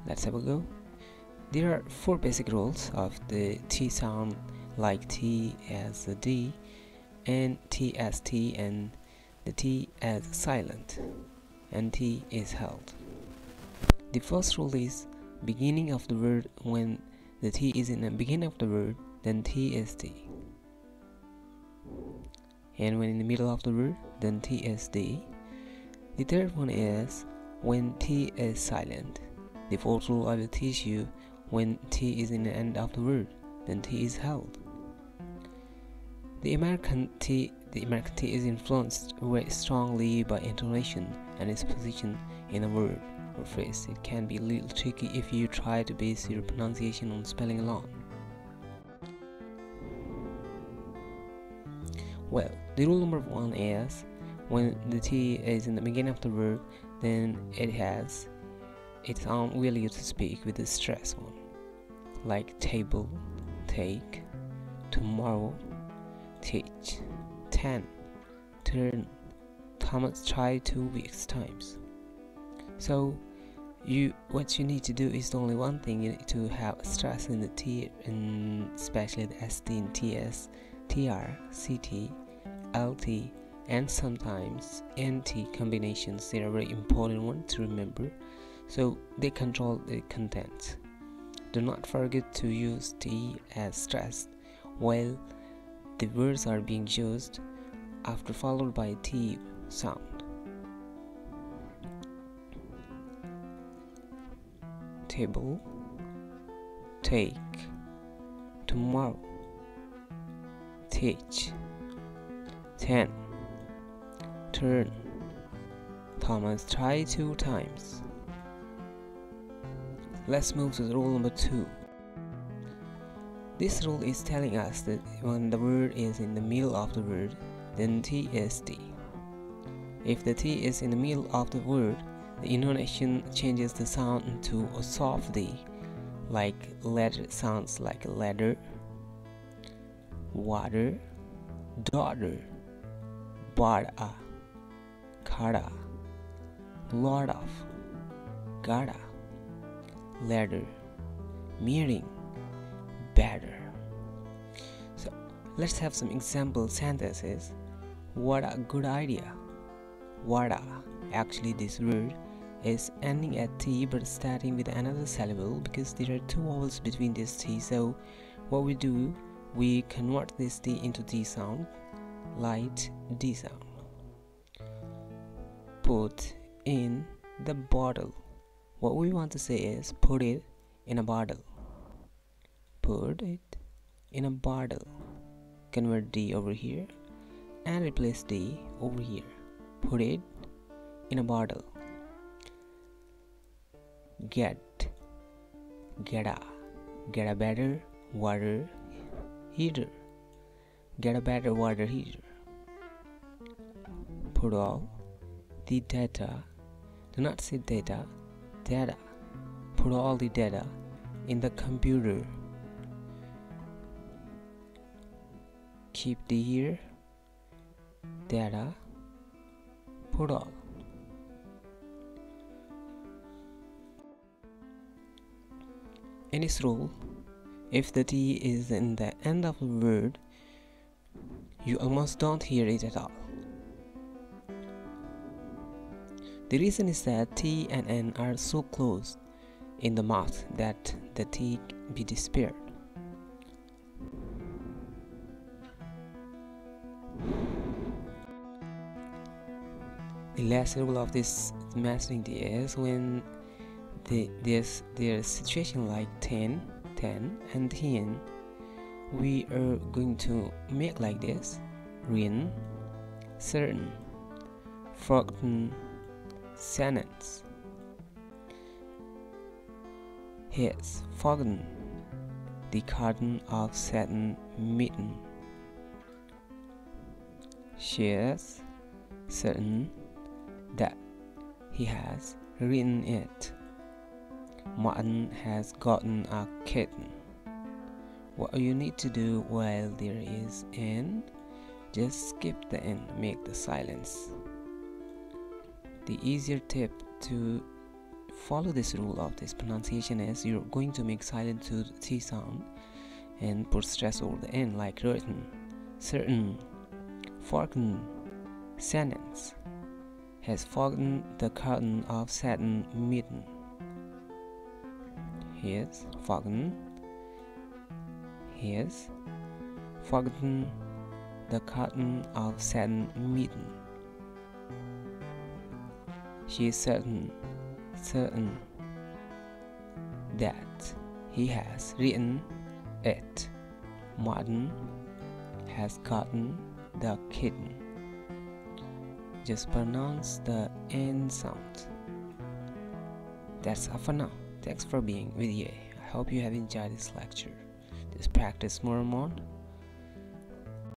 Let's have a go. There are four basic rules of the T sound, like T as a D, and T as T, and the T as silent, and T is held. The first rule is beginning of the word. When the T is in the beginning of the word, then T is T. And when in the middle of the word, then T is D. The third one is when T is silent. The fourth rule I will teach you: when T is in the end of the word, then T is held. The American T is influenced very strongly by intonation and its position in a word or phrase. It can be a little tricky if you try to base your pronunciation on spelling alone. Well, the rule number one is when the T is in the beginning of the word, then it sound really to speak with the stress one, like table, take, tomorrow, teach, 10, turn, Thomas tried 2 weeks times. So what you need to do is only one thing. You need to have stress in the T, and especially the ST and TS, TR, CT, LT, and sometimes NT combinations. They are very important ones to remember, so they control the content. Do not forget to use T as stressed while the words are being used, after followed by T sound. Table, take, tomorrow, teach, 10, turn, Thomas tried 2 times. Let's move to rule number 2. This rule is telling us that when the word is in the middle of the word, then T is T. If the T is in the middle of the word, the intonation changes the sound into a soft D, like letter sounds like ladder, water, daughter, bada, kada, lord of, gada, ladder, meeting, better. So let's have some example sentences. What a good idea. Wada. Actually, this word is ending at T but starting with another syllable because there are 2 vowels between this T. So what we do, we convert this T into T sound, light D sound. Put in the bottle. What we want to say is put it in a bottle. Put it in a bottle. Convert D over here and replace D over here. Put it in a bottle. Get a better water heater. Get a better water heater. Put all the data. Do not say data. Put all the data in the computer. Keep the here. Data. Put all. In this rule, if the T is in the end of a word, you almost don't hear it at all. The reason is that T and N are so close in the mouth that the T be disappeared. The last rule of this mastering T is when there's a situation like 10, and 10, we are going to make like this: rin, certain, forgotten, sentence. His forgotten the carton of satin mitten. She is certain that he has written it. Martin has gotten a kitten. What you need to do while there is N, just skip the N, make the silence. The easier tip to follow this rule of this pronunciation as you're going to make silent to the T sound and put stress over the N, like written, certain, forgotten. Sentence: has forgotten the curtain of satin mitten. Here's forgotten. Here's forgotten the curtain of satin mitten. She is certain that he has written it. Martin has gotten the kitten. Just pronounce the N sound. That's all for now. Thanks for being with me. I hope you have enjoyed this lecture. Just practice more and more.